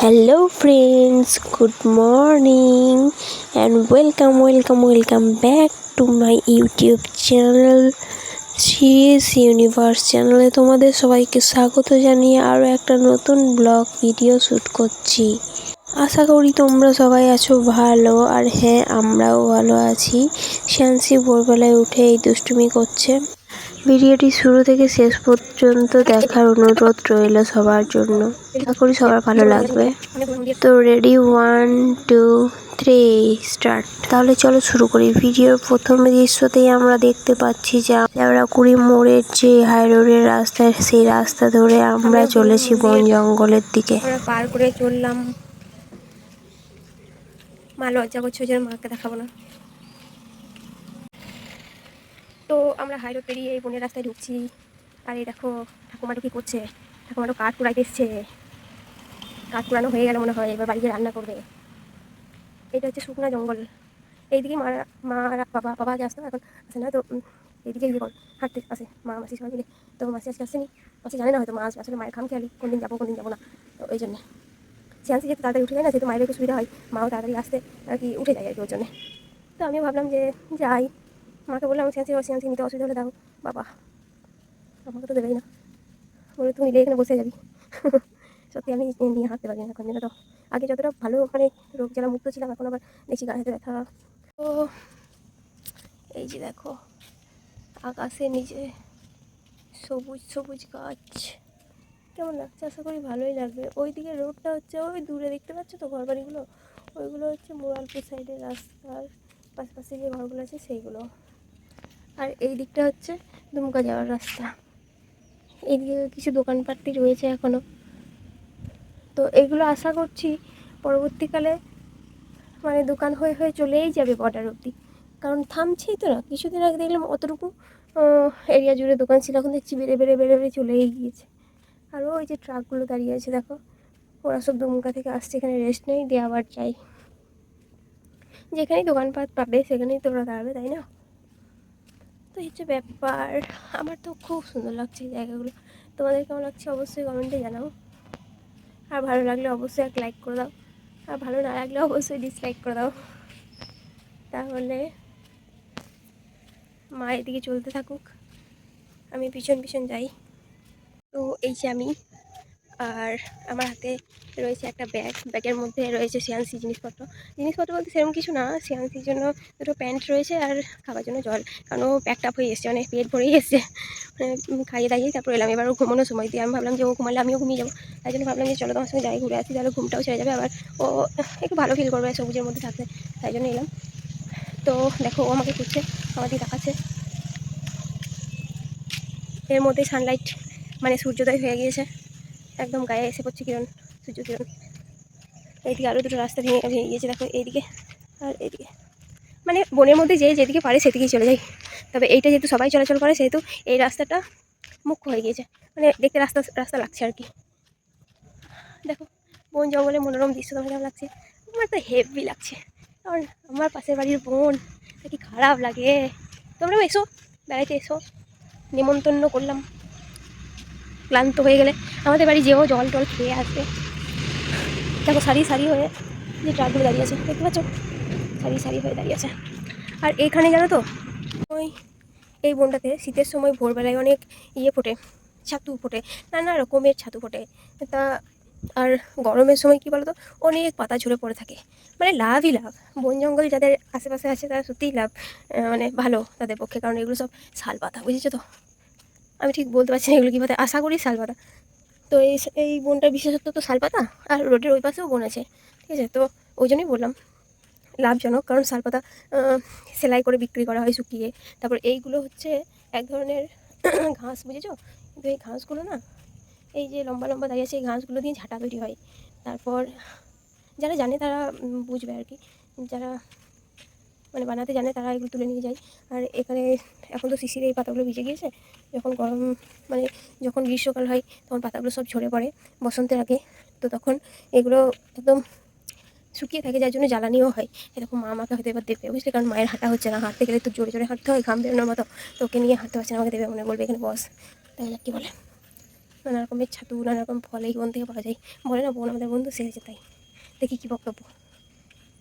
Hello friends, good morning and welcome back to my YouTube channel She's Universe চ্যানেলে তোমাদের সবাইকে স্বাগত জানিয়ে আরও একটা নতুন ব্লগ ভিডিও শ্যুট করছি। আশা করি তোমরা সবাই আছো ভালো, আর হ্যাঁ আমরাও ভালো আছি। শ্যান্সি ভোরবেলায় উঠে এই দুষ্টুমি করছে। ভিডিওটি শুরু থেকে শেষ পর্যন্ত দেখার অনুরোধ রইল সবার জন্য। আশা করি সবার ভালো লাগবে। তো রেডি 1 2 3 স্টার্ট। তাহলে চলো শুরু করি। ভিডিওর প্রথম দৃশ্যতেই আমরা দেখতে পাচ্ছি যে লেওড়াকুড়ি মোড়ের যে হাই রোডের রাস্তা, সেই রাস্তা ধরে আমরা চলেছি বন জঙ্গলের দিকে। আমরা পার করে চললাম। মা লজ্জা করছে, ওই জন্য মাকে দেখাবো না। তো আমরা হাই রোড পেরিয়ে এই বনের রাস্তায় ঢুকছি। আর এই দেখো ঠাকুমাটা কি করছে, ঠাকুমাটা কাঠ কুড়াইতে এসছে। কাঠ কুড়ানো হয়ে গেল মনে হয়, এবার বাড়ি গিয়ে রান্না করবে। এটা হচ্ছে শুকনা জঙ্গল। এইদিকে মা আর বাবা আগে আসতো, এখন আসে না। তো এইদিকে হাঁটতে আসে মা মাসি সবাই মিলে। তো মাসি আজকে আসেনি, মাসি জানে না হয়তো মা আসলে মায়ের খাম খেয়ালি কোনদিন যাবো না। তো ওই জন্যে সিয়ান্সি যেহেতু তাড়াতাড়ি উঠে যায় না, যেহেতু মায়ের একটু সুবিধা হয়, মাও তাড়াতাড়ি আসতে আর কি উঠে যায় আর কি ওর জন্যে। তো আমিও ভাবলাম যে যাই, মাকে বললাম সিয়ান্সি নিতে অসুবিধা হলে দাও। বাবা আমাকে তো দেবেই না, বলে তুমি নিলে এখানে বসে যাবি। সত্যি আমি নিয়ে হাঁটতে পারি না এখন, যেন তো আগে যতটা ভালো মানে রোগ জ্বালা মুক্ত ছিলাম, এখন আবার দেখছি গায়ে হাতে ব্যথা। তো এই যে দেখো আকাশের নিচে সবুজ সবুজ গাছ, কেমন লাগছে? আশা করি ভালোই লাগবে। ওই দিকে রোডটা হচ্ছে ওই দূরে দেখতে পাচ্ছ তো ঘর বাড়িগুলো, ওইগুলো হচ্ছে মোরালপুর সাইডের রাস্তার পাশাপাশি যে ঘরগুলো আছে সেইগুলো। আর এই দিকটা হচ্ছে দুমকা যাওয়ার রাস্তা। এইদিকে কিছু দোকানপাটি রয়েছে এখনও। তো এইগুলো আশা করছি পরবর্তীকালে মানে দোকান হয়ে হয়ে চলেই যাবে বর্ডার অবধি, কারণ থামছেই তো না। কিছুদিন আগে দেখলাম অতটুকু এরিয়া জুড়ে দোকান ছিল, এখন দেখছি বেড়ে বেড়ে চলেই গিয়েছে। আর ওই যে ট্রাকগুলো দাঁড়িয়ে আছে দেখো, ওরা সব দুমকা থেকে আসছে, এখানে রেস্ট নেই, দিয়ে আবার যাই। যেখানেই দোকানপাট পাবে সেখানেই তোরা দাঁড়াবে, তাই না? তো হচ্ছে ব্যাপার। আমার তো খুব সুন্দর লাগছে এই জায়গাগুলো। তোমাদের কেমন লাগছে অবশ্যই কমেন্টে জানাও। আর ভালো লাগলে অবশ্যই এক লাইক করে দাও, আর ভালো না লাগলে অবশ্যই ডিসলাইক করে দাও। তাহলে মা এদিকে চলতে থাকুক, আমি পিছন পিছন যাই। তো এই যে আমি, আর আমার হাতে রয়েছে একটা ব্যাগের মধ্যে রয়েছে সিয়ান্সি জিনিসপত্র বলতে সেরকম কিছু না। সিয়ান্সির জন্য দুটো প্যান্ট রয়েছে আর খাবার জন্য জল, কারণ ও প্যাকড আপ হয়ে এসছে, মানে পেট ভরেই এসছে। খাইয়ে দাইয়ে তারপর এলাম। এবার ও ঘুমানোর সময় দিয়ে আমি ভাবলাম যে ও ঘুমালে আমিও ঘুমিয়ে যাবো, তাই জন্য ভাবলাম যে চলো তোমার সঙ্গে যাই, ঘুরে আসি, তাহলে ঘুমটাও ছেড়ে যাবে, আবার ও একটু ভালো ফিল করবে সবুজের মধ্যে থাকতে, তাই জন্য এলাম। তো দেখো ও আমাকে খুঁজছে, আমার দিকে তাকাচ্ছে। এর মধ্যে সানলাইট মানে সূর্যোদয় হয়ে গিয়েছে, একদম গায়ে এসে পড়ছে কিরণ, সূর্য কিরণ। এইদিকে আরও দুটো রাস্তা ভেঙে গিয়েছে দেখো, এইদিকে আর এইদিকে। মানে বনের মধ্যে যেদিকে পারে সেদিকেই চলে যায়। তবে এইটা যেহেতু সবাই চলাচল করে, সেহেতু এই রাস্তাটা মুখ্য হয়ে গিয়েছে, মানে দেখতে রাস্তা রাস্তা লাগছে আর কি। দেখো বন জঙ্গলের মনোরম দৃশ্য তোমার কেমন লাগছে? আমার তো হেভি লাগছে, কারণ আমার পাশের বাড়ির বোন, কি খারাপ লাগে। তোমরাও এসো, বেড়াইতে এসো, নিমন্ত্রণ করলাম। ক্লান্ত হয়ে গেলে আমাদের বাড়ি যেও, জল টল খেয়ে আসবে। দেখো সারি সারি হয়ে যে ট্রাকগুলো দাঁড়িয়ে আছে, দেখতে পাচ্ছ? সারি সারি হয়ে দাঁড়িয়ে আছে। আর এইখানে জানো তো, ওই এই বনটাতে শীতের সময় ভোরবেলায় অনেক ফোটে, ছাতু ফোটে, নানা রকমের ছাতু ফোটে। তা আর গরমের সময় কী বলো তো, অনেক পাতা ঝরে পড়ে থাকে, মানে লাভই লাভ। বন জঙ্গল যাদের আশেপাশে আছে তারা সত্যিই লাভ, মানে ভালো তাদের পক্ষে, কারণ এগুলো সব শাল পাতা, বুঝেছো তো? আমি ঠিক বলতে পারছি না এগুলো কী পাতা, আশা করি শাল পাতা। তো এই বনটার বিশেষত্ব তো শালপাতা, আর রোডের ওই পাশেও বন আছে, ঠিক আছে? তো ওই জন্যই বললাম লাভজনক, কারণ শালপাতা সেলাই করে বিক্রি করা হয় শুকিয়ে। তারপর এইগুলো হচ্ছে এক ধরনের ঘাস, বুঝেছো? কিন্তু এই ঘাসগুলো না, এই যে লম্বা লম্বা দাঁড়িয়ে আছে, এই ঘাসগুলো দিয়ে ঝাঁটা তৈরি হয়। তারপর যারা জানে তারা বুঝবে আর কি, যারা মানে বানাতে জানে তারা এগুলো তুলে নিয়ে যায়। আর এখানে এখন তো শিশিরে এই পাতাগুলো ভিজে গিয়েছে, যখন গরম মানে যখন গ্রীষ্মকাল হয় তখন পাতাগুলো সব ঝরে পড়ে বসন্তের আগে, তো তখন এগুলো একদম শুকিয়ে থাকে, যার জন্য জ্বালানিও হয়। এরকম মা আমাকে হয়তো এবার দেবে, বুঝলি, কারণ মায়ের হাঁটা হচ্ছে না, হাঁটতে গেলে তো জোরে জোরে হাঁটতে হয়, ঘাম বেরোনোর মতো। তো ওকে নিয়ে হাঁটতে পারছে না, আমাকে দেবে, মনে বলবে এখানে বস, তাই না কি বলে? নানা রকমের ছাতু, নানা রকম ফল এই বন থেকে পাওয়া যায়। বলে না বোন আমাদের বন্ধু, সে হয়েছে তাই। দেখি কী বক্তব্য।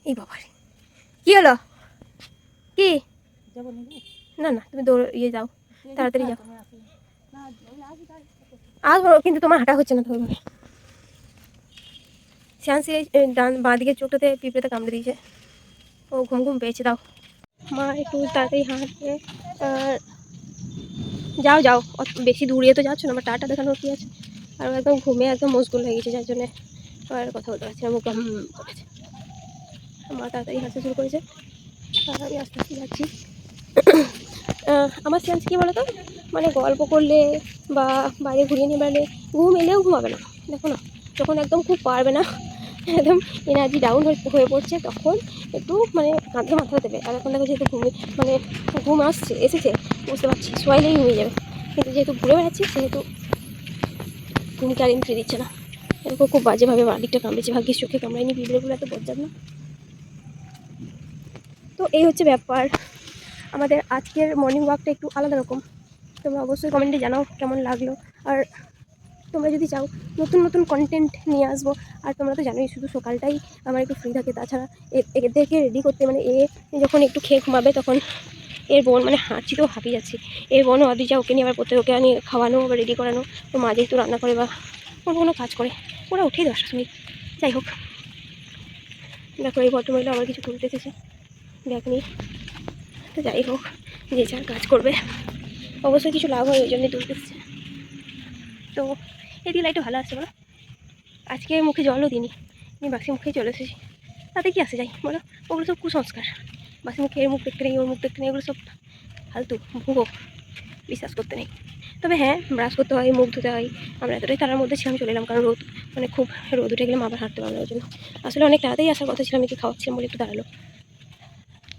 এই বাবার কী হলো, কি? না না, তুমি যাও, তাড়াতাড়ি যাও। আসবো, কিন্তু তোমার হাঁটা হচ্ছে না তো ওইভাবে। শ্যান্সি ডান বাঁ দিকের চোখটাতে পিঁপড়েতে কামড়ে দিয়েছে, ও ঘুম ঘুম পেয়েছে। দাও মা, একটু তাড়াতাড়ি হাঁটবে। যাও যাও, বেশি দূরে তো যাচ্ছ না, আমার টাটা দেখানোর কি আছে। আর একদম ঘুমে একদম মশগুল হয়ে গেছে, যার জন্যে আর কথা বলতে পারছি না, মুখ করেছে। মা তাড়াতাড়ি হাঁটতে শুরু করেছে আর আমি আস্তে আস্তে যাচ্ছি। আমার সেন্স কী বলো তো, মানে গল্প করলে বা বাইরে ঘুরিয়ে নিয়ে বেড়ালে ঘুম এলেও ঘুমাবে না। দেখো না, যখন একদম খুব পারবে না, একদম এনার্জি ডাউন হয়ে পড়ছে, তখন একটু মানে কাঁধে মাথা দেবে। আর এখন দেখো যেহেতু মানে ঘুম এসেছে, বুঝতে পারছি শোয়াইলেই ঘুমিয়ে যাবে, কিন্তু যেহেতু ঘুরে বেড়াচ্ছি সেহেতু ঘুমকে আর এন্ট্রি দিচ্ছে না। এরকম খুব বাজেভাবে বাদিকটা কামড়েছে, ভাগ্যিস চোখে কামড়ায়নি, পিঁপড়েগুলো এত বজ্জাত না। তো এই হচ্ছে ব্যাপার, আমাদের আজকের মর্নিং ওয়াকটা একটু আলাদা রকম। তোমরা অবশ্যই কমেন্টে জানাও কেমন লাগলো। আর তোমরা যদি চাও নতুন নতুন কন্টেন্ট নিয়ে আসবো। আর তোমরা তো জানোই শুধু সকালটাই আমার একটু ফ্রি থাকে, তাছাড়া এদেরকে রেডি করতে, মানে যখন একটু খেয়ে ঘুমাবে তখন এর বোন, মানে হাঁটছি তো হাঁপিয়ে যাচ্ছি, এর বোনও আদিজা ওকে নিয়ে আবার পড়তে, ওকে আনি খাওয়ানো বা রেডি করানো। তো মা যেহেতু রান্না করে বা কোনো কাজ করে, ওরা উঠেই 10টার সময়। যাই হোক, দেখো এই ভদ্রমহিলা আবার কিছু করতে এসেছে ব্যাগ নিয়ে। তো যাই হোক, যে যার কাজ করবে, অবশ্যই কিছু লাভ হয়, ওই জন্যই তুলতে এসেছে। তো এদিকে লাইটটা ভালো আসছে বলো, আজকে মুখে জলও দিইনি, আমি বাসি মুখেই চলে এসেছি। তাতে কি আসে যাই বলো, ওগুলো সব কুসংস্কার। বাসি মুখে এর মুখ দেখতে নেই, ওর মুখ দেখতে নেই, ওগুলো সব ফালতু ভুয়ো, বিশ্বাস করতে নেই। তবে হ্যাঁ, ব্রাশ করতে হয়, মুখ ধুতে হয়। আমরা এতটাই তারার মধ্যে ছিলাম, চলে এলাম, কারণ রোদ, মানে খুব রোদ উঠে গেলে মা আবার হাঁটতে পারবে না, ওই জন্য। আসলে অনেক তাড়াতাড়ি আসার কথা ছিল, আমি কি খাওয়াচ্ছিলাম বলে একটু দাঁড়ালো।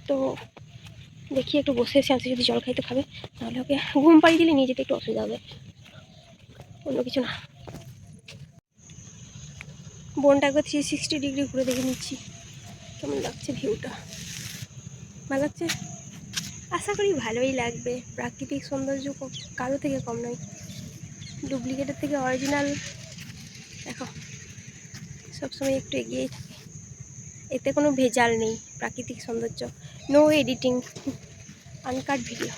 তো দেখি একটু বসে এসে আসে, যদি জল খাইতে খাবে, তাহলে ওকে ঘুম পাড়িয়ে দিলে নিয়ে যেতে একটু অসুবিধা হবে, অন্য কিছু না। বনটা একবার 360 ডিগ্রি ঘুরে দেখে নিচ্ছি কেমন লাগছে ভিউটা। ভালো লাগছে, আশা করি ভালোই লাগবে। প্রাকৃতিক সৌন্দর্য কারো থেকে কম নয়, ডুপ্লিকেটের থেকে অরিজিনাল দেখো সবসময় একটু এগিয়েই থাকে। এতে কোনো ভেজাল নেই, প্রাকৃতিক সৌন্দর্য, নো এডিটিং, আনকাট ভিডিও।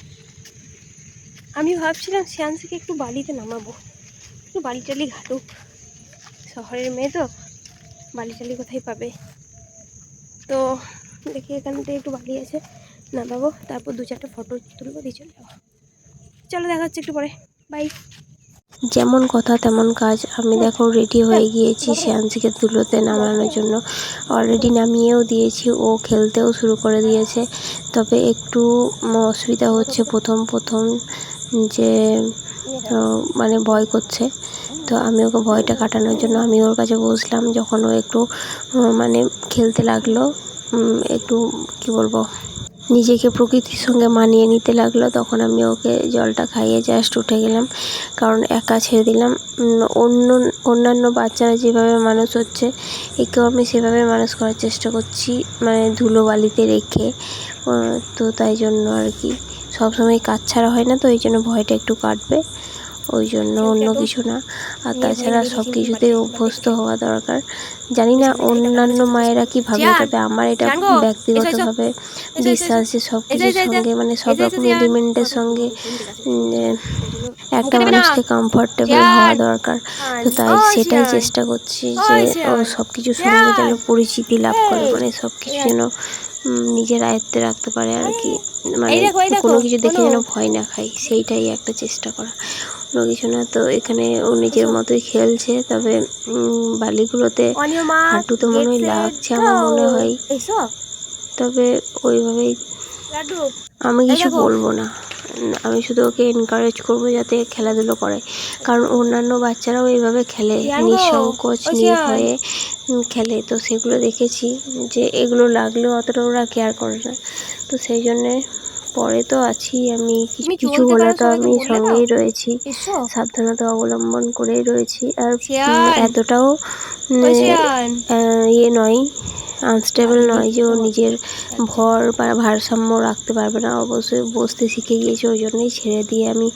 আমি ভাবছিলাম শ্যান্সিকে একটু বালিতে নামাবো, একটু বালি টালি ঘাটুক, শহরের মেয়ে তো বালি টালি কোথায় পাবে। তো দেখি এখান থেকে একটু বালি আছে, নামাবো, তারপর 2-4টা ফটো তুলবো, দিয়ে চলে যাবো। চলো দেখা হচ্ছে একটু পরে, বাই। যেমন কথা তেমন কাজ। আমি দেখো রেডি হয়ে গিয়েছি শ্যান্সিকে তুলোতে নামানোর জন্য, অলরেডি নামিয়েও দিয়েছি, ও খেলতেও শুরু করে দিয়েছে। তবে একটু অসুবিধা হচ্ছে প্রথম যে মানে ভয় করছে। তো আমি ওকে ভয়টা কাটানোর জন্য আমি ওর কাছে বসলাম। যখন ও একটু মানে খেলতে লাগলো, একটু কি বলবো, নিজেকে প্রকৃতির সঙ্গে মানিয়ে নিতে লাগলো, তখন আমি ওকে জলটা খাইয়ে জাস্ট উঠে গেলাম, কারণ একা ছেড়ে দিলাম। অন্যান্য বাচ্চারা যেভাবে মানুষ হচ্ছে, একেও আমি সেভাবে মানুষ করার চেষ্টা করছি, মানে ধুলো বালিতে রেখে। তো তাই জন্য আর কি, সবসময় কাজ ছাড়া হয় না, তো এই জন্য ভয়টা একটু কাটবে, ওই জন্য, অন্য কিছু না। আর তাছাড়া সব কিছুতেই অভ্যস্ত হওয়া দরকার। জানি না অন্যান্য মায়েরা কী ভাবে, তবে আমার এটা ব্যক্তিগতভাবে বিশ্বাস যে সব কিছুর সঙ্গে, মানে সব রকম এলিমেন্টের সঙ্গে একটা মানুষকে কমফর্টেবল হওয়া দরকার। তো তাই সেটাই চেষ্টা করছি যে ও সব কিছুর সঙ্গে যেন পরিচিতি লাভ করে, মানে সব কিছু যেন নিজের আয়ত্তে রাখতে পারে আর কি, মানে কোনো কিছু দেখে যেন ভয় না খাই, সেইটাই একটা চেষ্টা করা, অন্য কিছু না। তো এখানে ও নিজের মতোই খেলছে, তবে বালিগুলোতে হাঁটু তো মনে হয় লাগছে আমার মনে হয়, তবে ওইভাবেই। আমি কিছু বলবো না, আমি শুধু ওকে এনকারেজ করবো যাতে খেলাধুলো করে, কারণ অন্যান্য বাচ্চারাও এইভাবে খেলে, নিঃসংকোচ নির্ভয়ে খেলে। তো সেগুলো দেখেছি যে এগুলো লাগলেও অতটা ওরা কেয়ার করে না। তো সেই জন্যে পরে তো আছি আমি, কিছু হলে তো আমি সঙ্গেই রয়েছি, সাবধানতা অবলম্বন করেই রয়েছি। আর এতটাও ইয়ে নয়, আনস্টেবল নয় যে ও নিজের ভর বা ভারসাম্য রাখতে পারবে না। অবশ্যই বসতে শিখে গিয়েছে, ওই জন্যই ছেড়ে দিয়ে আমি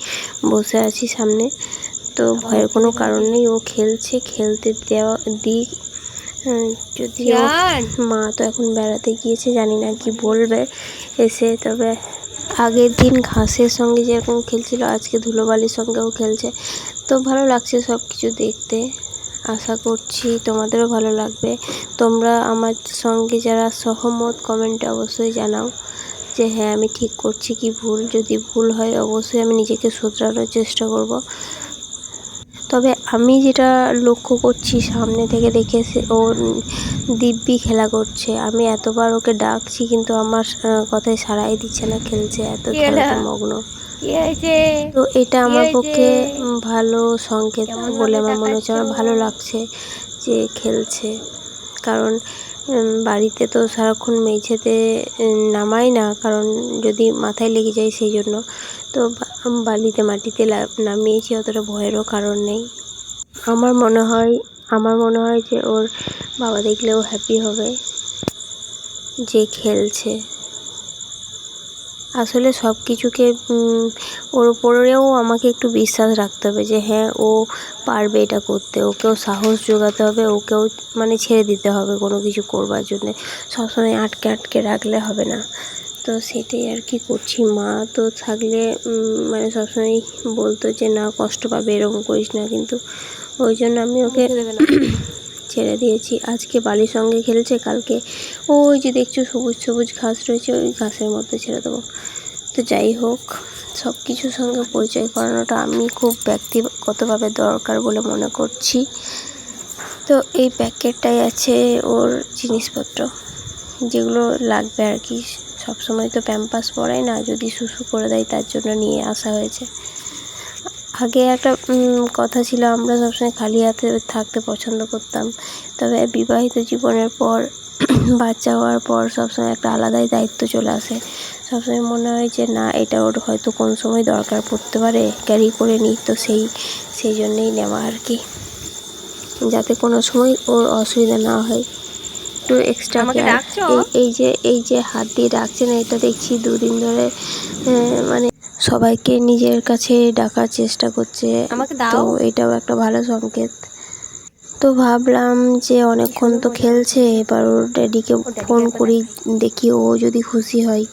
বসে আছি সামনে। তো ভয়ের কোনো কারণ নেই, ও খেলছে, খেলতে দেওয়া দিক। যদিও মা তো এখন বেড়াতে গিয়েছে, জানি না কি বলবে এসে। তবে আগের দিন ঘাসের সঙ্গে যেরকম খেলছিল, আজকে ধুলোবালির সঙ্গেও খেলছে। তো ভালো লাগছে সব কিছু দেখতে। আশা করছি তোমাদেরও ভালো লাগবে। তোমরা আমার সঙ্গে যারা সহমত, কমেন্টে অবশ্যই জানাও যে হ্যাঁ আমি ঠিক করছি কি ভুল। যদি ভুল হয় অবশ্যই আমি নিজেকে শুধরানোর চেষ্টা করব। তবে আমি যেটা লক্ষ্য করছি, সামনে থেকে দেখে ও দিব্যি খেলা করছে। আমি এতবার ওকে ডাকছি কিন্তু আমার কথায় সাড়াই দিচ্ছে না, খেলছে, এত খেলাতে মগ্ন। তো এটা আমার পক্ষে ভালো সংকেত বলে আমার মনে হচ্ছে। আমার ভালো লাগছে যে খেলছে, কারণ বাড়িতে তো সারাক্ষণ মেঝেতে নামাই না, কারণ যদি মাথায় লেগে যায় সেই জন্য। তো বালিতে মাটিতে নামিয়েছি, অতটা ভয়েরও কারণ নেই। আমার মনে হয় যে ওর বাবা দেখলেও হ্যাপি হবে যে খেলছে। আসলে সব কিছুকে ওর উপরেও আমাকে একটু বিশ্বাস রাখতে হবে যে হ্যাঁ ও পারবে এটা করতে। ওকেও সাহস জোগাতে হবে, ওকেও মানে ছেড়ে দিতে হবে কোনো কিছু করবার জন্যে। সবসময় আটকে রাখলে হবে না। তো সেটাই আর কি করছি। মা তো থাকলে মানে সবসময় বলতো যে না কষ্ট পাবে, এরকম করিস না, কিন্তু ওই জন্য আমি ওকে ছেড়ে দিয়েছি। আজকে বালির সঙ্গে খেলছে, কালকে ওই যে দেখছো সবুজ সবুজ ঘাস রয়েছে, ওই ঘাসের মধ্যে ছেড়ে দেবো। তো যাই হোক, সব কিছুর সঙ্গে পরিচয় করানোটা আমি খুব ব্যক্তিগতভাবে দরকার বলে মনে করছি। তো এই প্যাকেটটাই আছে ওর জিনিসপত্র যেগুলো লাগবে আর কি। সবসময় তো প্যাম্পাস পরাই না, যদি শুশু করে দেয় তার জন্য নিয়ে আসা হয়েছে। আগে একটা কথা ছিল, আমরা সবসময় খালি হাতে থাকতে পছন্দ করতাম। তবে বিবাহিত জীবনের পর বাচ্চা হওয়ার পর সবসময় একটা আলাদাই দায়িত্ব চলে আসে। সবসময় মনে হয় যে না এটা ওর হয়তো কোন সময় দরকার পড়তে পারে, ক্যারি করে নিই। তো সেই জন্যেই নেওয়া আর কি, যাতে কোনো সময় ওর অসুবিধা না হয়। একটু এক্সট্রা কেয়ার। এই যে হাত দিয়ে ডাকছে না, এটা দেখছি দুদিন ধরে মানে সবাইকে নিজের কাছে ডাকার চেষ্টা করছে। তো এটাও একটা ভালো সংকেত। তো ভাবলাম যে অনেকক্ষণ তো খেলছে, এবার ওর ড্যাডিকে ফোন করি, দেখি ও যদি খুশি হয়।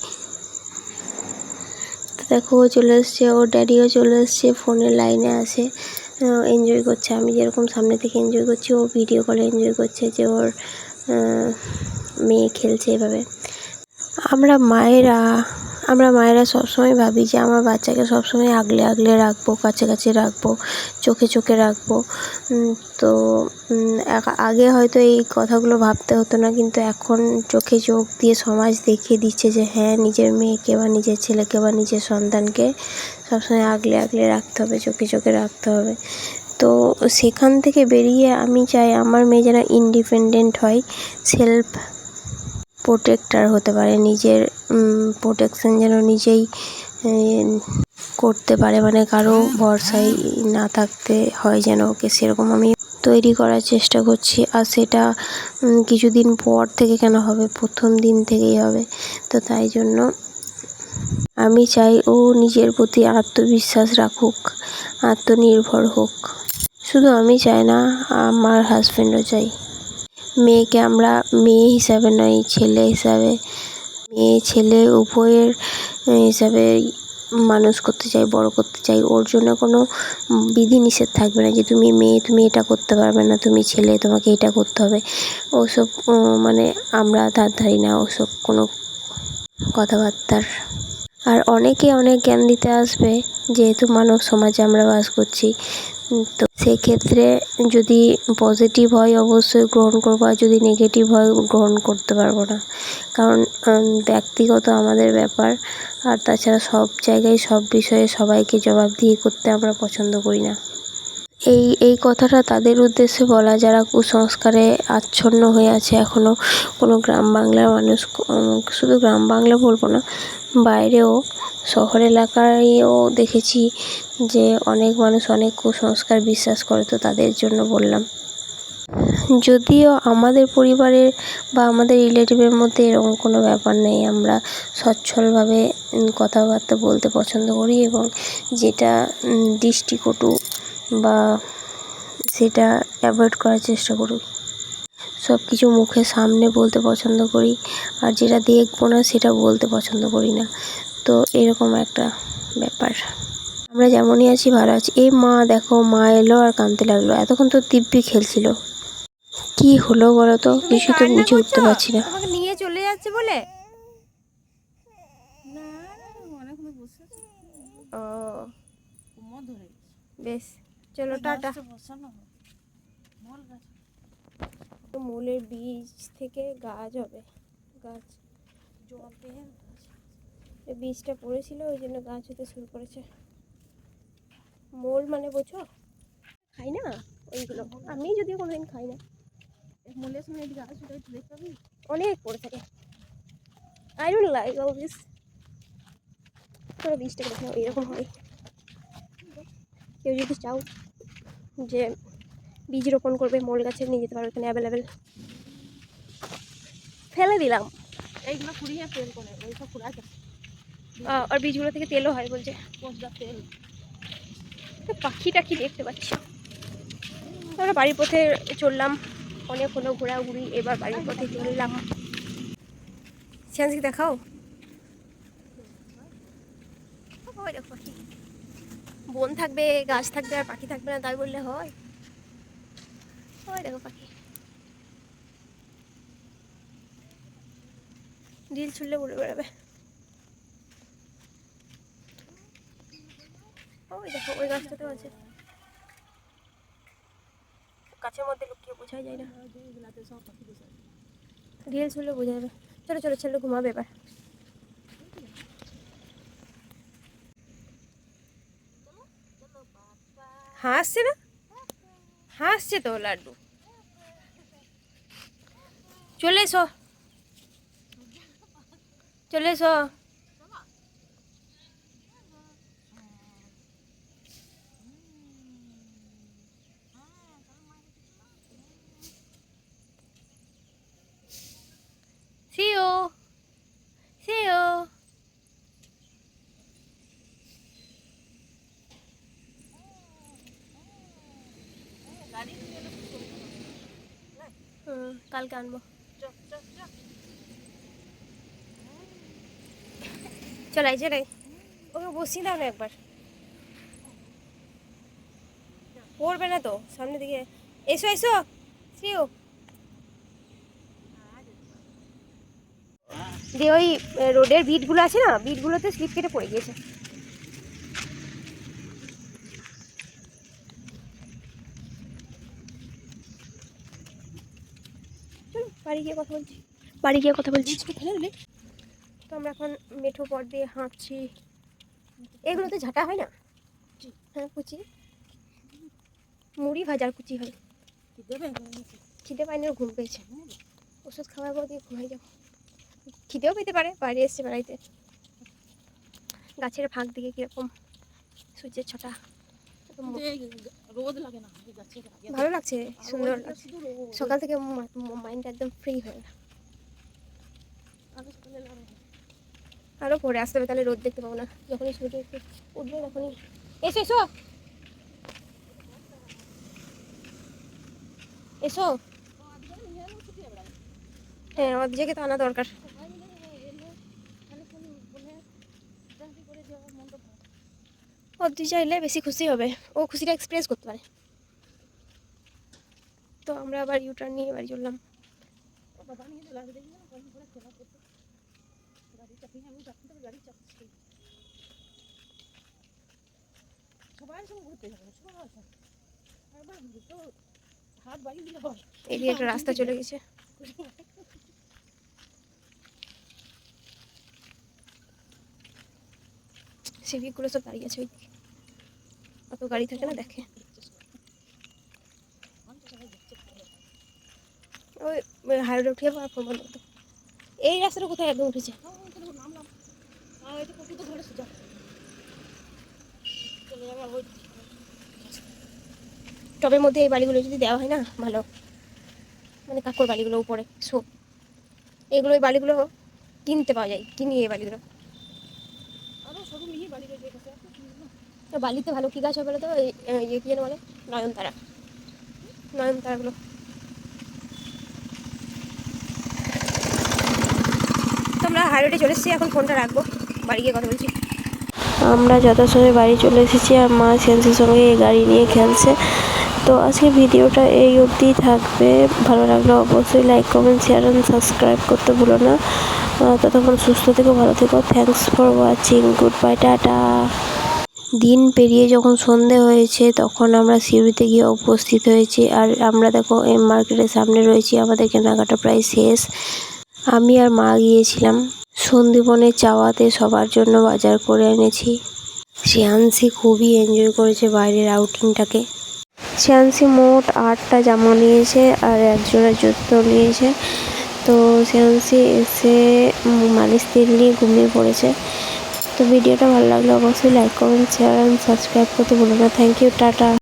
তো দেখো ও চলে এসছে, ওর ড্যাডিও চলে এসছে, ফোনের লাইনে আছে, এনজয় করছে। আমি যেরকম সামনে থেকে এনজয় করছি, ও ভিডিও কলে এনজয় করছে যে ওর মেয়ে খেলছে এভাবে। আমরা মায়েরা সবসময় ভাবি যে আমার বাচ্চাকে সবসময় আগলে রাখবো, কাছে রাখবো, চোখে রাখবো। তো আগে হয়তো এই কথাগুলো ভাবতে হতো না, কিন্তু এখন চোখে চোখ দিয়ে সমাজ দেখিয়ে দিচ্ছে যে হ্যাঁ নিজের মেয়েকে বা নিজের ছেলেকে বা নিজের সন্তানকে সবসময় আগলে রাখতে হবে, চোখে রাখতে হবে। তো সেখান থেকে বেরিয়ে আমি চাই আমার মেয়ে যেন ইন্ডিপেন্ডেন্ট হয়, সেলফ প্রোটেক্টার হতে পারে, নিজের প্রোটেকশন যেন নিজেই করতে পারে, মানে কারো ভরসায় না থাকতে হয় যেন ওকে, সেরকম আমি তৈরি করার চেষ্টা করছি। আর সেটা কিছুদিন পর থেকে কেন হবে, প্রথম দিন থেকেই হবে। তো তাই জন্য আমি চাই ও নিজের প্রতি আত্মবিশ্বাস রাখুক, আত্মনির্ভর হোক। শুধু আমি চাই না, আমার হাজব্যান্ডও চাই। মেয়েকে আমরা মেয়ে হিসাবে নয়, ছেলে হিসাবে, মেয়ে ছেলে উভয়ের হিসাবে মানুষ করতে চাই, বড় করতে চাই। ওর জন্য কোনো বিধিনিষেধ থাকবে না যে তুমি মেয়ে, তুমি এটা করতে পারবে না, তুমি ছেলে, তোমাকে এটা করতে হবে। ওসব মানে আমরা ধারি না ওসব কোনো কথাবার্তার। আর অনেকে অনেক জ্ঞান দিতে আসবে, যেহেতু মানব সমাজে আমরা বাস করছি। তো সেক্ষেত্রে যদি পজিটিভ হয় অবশ্যই গ্রহণ করবো, আর যদি নেগেটিভ হয় গ্রহণ করতে পারবো না, কারণ ব্যক্তিগত আমাদের ব্যাপার। আর তাছাড়া সব জায়গায় সব বিষয়ে সবাইকে জবাবদিহি করতে আমরা পছন্দ করি না। এই কথাটা তাদের উদ্দেশ্যে বলা যারা কুসংস্কারে আচ্ছন্ন হয়ে আছে এখনও। কোনো গ্রাম বাংলার মানুষ, শুধু গ্রাম বাংলা বলবো না, বাইরেও শহর এলাকায়ও দেখেছি যে অনেক মানুষ অনেক কুসংস্কার বিশ্বাস করে। তো তাদের জন্য বললাম। যদিও আমাদের পরিবারের বা আমাদের রিলেটিভের মধ্যে এরকম কোনো ব্যাপার নেই, আমরা সচ্ছলভাবে কথাবার্তা বলতে পছন্দ করি, এবং যেটা দৃষ্টিকটু বা সেটা অ্যাভয়েড করার চেষ্টা করি। সব কিছু মুখের সামনে বলতে পছন্দ করি, আর যেটা দেখবো না সেটা বলতে পছন্দ করি না। তো এরকম একটা ব্যাপার। আমরা যেমনই আছি ভালো আছি। এই মা দেখো, মা এলো আর কাঁদতে লাগলো। এতক্ষণ তো দিব্যি খেলছিল। কি হলো বলো তো, কিছু তো বুঝে উঠতে পারছি না। তোমাকে নিয়ে চলে যাচ্ছে বলে। ও বেশ, চলো টাটা। মূলের বীজ থেকে গাছ হবে। গাছ বীজটা পড়েছিল, ওই জন্য গাছ হতে শুরু করেছে। মোল মানে বোঝো, খাই না ওইগুলো। আমি যদিও কোনোদিন খাই না। মোলের সময় অনেক পড়ে থাকে। I don't like all this. তোরা বীজটা দেখো এরকম হয়। কেউ যদি চাও যে বীজ রোপণ করবে, মোল গাছের নিয়ে যেতে পারো, এখানে অ্যাভেলেবেল। ফেলে দিলাম। এইগুলো ফুরিয়ে তেল করে, এইসব ফুরায়। আর বীজগুলো থেকে তেলও হয় বলছে। তেল পাখি টাখি দেখতে পাচ্ছি। আমরা বাড়ির পথে চললাম, অনেক হলো ঘোরাঘুরি, এবার বাড়ির পথে চললাম। সেন্সকে দেখাও। ওই দেখো পাখি। বন থাকবে, গাছ থাকবে, আর পাখি থাকবে না তাই বললে হয়? ওই দেখো পাখি। ঢিল ছুড়লে উড়ে বেড়াবে। ওই দেখো ওই গাছটাতেও আছে। গাছের মধ্যে লুকিয়ে বোঝাই যায় না। ঢিল ছুড়লে বোঝা যাবে। চলো চলো, ছেলে ঘুমাবে এবার। হাসছে না? হাসছে তো লাড্ডু। চলে এসো, চলে এসো। See you. See you. কালকে আনবো। চলাই চলাই, ওকে বসিয়ে দাও না একবার। পড়বে না তো সামনের দিকে। এসো এসো, সিও। দিয়ে ওই রোডের বিটগুলো আছে না, বিটগুলোতে স্লিপ কেটে পড়ে গিয়েছে। চলো বাড়ি গিয়ে কথা বলছি। বাড়ি গিয়ে কথা বলছি। তো আমরা এখন মেঠো পথ দিয়ে হাঁটছি। এগুলোতে ঝাঁটা হয় না? হ্যাঁ, কুচি মুড়ি ভাজার কুচি হয়। খিদে পায়নি, ঘুম পেয়েছে। ওষুধ খাওয়ার পর দিয়ে ঘুমাই যাবো। খিদেও পেতে পারে, বাইরে এসছে বেড়াইতে। গাছের ফাঁক দিকে কিরকম সূর্যের ছটা। রোদ লাগে না, ভালো লাগছে, সুন্দর লাগছে। সকাল থেকে মাইন্ড একদম ফ্রি হয়ে গেল। আরো পরে আসতে হবে, তাহলে রোদ দেখতে পাবো না। যখনই সূর্য একটু উঠবে তখনই। এসো এসো এসো। হ্যাঁ, অর্ধেকে তো আনা দরকার। অর্ধেক চাইলে বেশি খুশি হবে, ও খুশিটা এক্সপ্রেস করতে পারে। তো আমরা আবার ইউটার্ন নিয়ে বাড়ি চললাম। এদিকে একটা রাস্তা চলে গেছে। সিভিকগুলো সব দাঁড়িয়ে আছে ওইদিকে। অত গাড়ি থাকে না, দেখে। ওই হাইরোডে উঠে যাবো আর ফোন বন্ধ করতো। এই রাস্তাটা কোথায় একদম উঠেছে। টবের মধ্যে এই বাড়িগুলো যদি দেওয়া হয় না ভালো, মানে কাকুর বাড়িগুলো উপরে সব, এগুলো এই বাড়িগুলো কিনতে পাওয়া যায়, কিনি এই বাড়িগুলো। তো বালিতে ভালো কী গাছ হবে বলো তো? এই কী যেন বলে, নয়নতারাগুলো। তো আমরা হাইরোডে চলে এসেছি, এখন ফোনটা রাখবো, বাড়ি গিয়ে কথা বলছি। আমরা যথাসময়ে বাড়ি চলে এসেছি আর মা সেন্সের সঙ্গে এই গাড়ি নিয়ে খেলছে। তো আজকে ভিডিওটা এই অবধি থাকবে। ভালো লাগলে অবশ্যই like comment share and subscribe করতে ভুলো না। ততক্ষণ সুস্থ থেকো, ভালো থেকো। Thanks for watching, good bye, tata. দিন পেরিয়ে যখন সন্ধে হয়েছে তখন আমরা সিউড়িতে গিয়ে উপস্থিত হয়েছি। আর আমরা দেখো এম মার্কেটের সামনে রয়েছি, আমাদের কেনাকাটা প্রায় শেষ। আমি আর মা গিয়েছিলাম সন্দীপনের চাওয়াতে সবার জন্য বাজার করে এনেছি। শ্রেয়াংশী খুবই এনজয় করেছে বাইরের আউটিংটাকে। শ্রেয়াংশী মোট 8টা জামা নিয়েছে আর একজোড়া জুতো নিয়েছে। তো শ্রেয়াংশী এসে মালিশ তেল নিয়ে ঘুমিয়ে পড়েছে। তো ভিডিওটা ভালো লাগলে অবশ্যই like comment share and subscribe করতে ভুলো না। Thank you, tata.